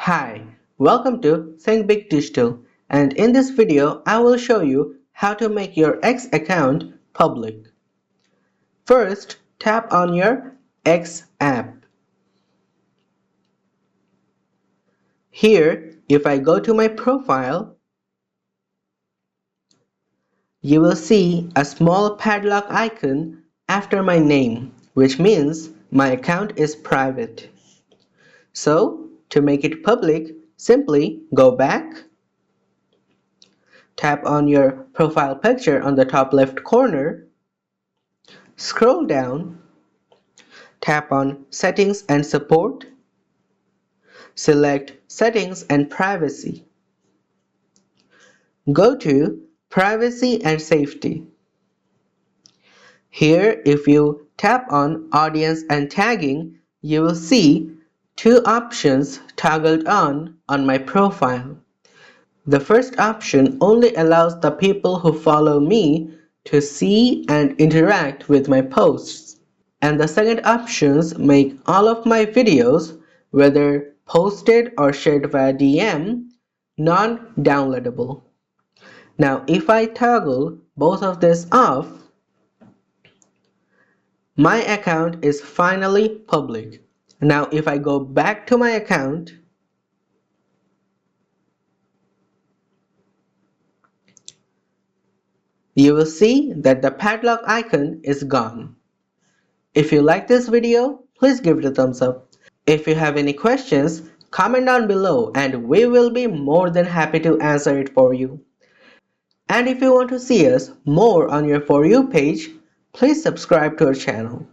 Hi, welcome to Think Big Digital, and in this video I will show you how to make your X account public. First, tap on your X app. Here, if I go to my profile, you will see a small padlock icon after my name, which means my account is private. So, to make it public, simply go back, tap on your profile picture on the top left corner, scroll down, tap on Settings and Support, select Settings and Privacy. Go to Privacy and Safety. Here, if you tap on Audience and Tagging, you will see two options toggled on my profile. The first option only allows the people who follow me to see and interact with my posts. And the second options make all of my videos, whether posted or shared via DM, non-downloadable. Now if I toggle both of this off, my account is finally public. Now if I go back to my account, you will see that the padlock icon is gone. If you like this video, please give it a thumbs up. If you have any questions, comment down below and we will be more than happy to answer it for you. And if you want to see us more on your For You page, please subscribe to our channel.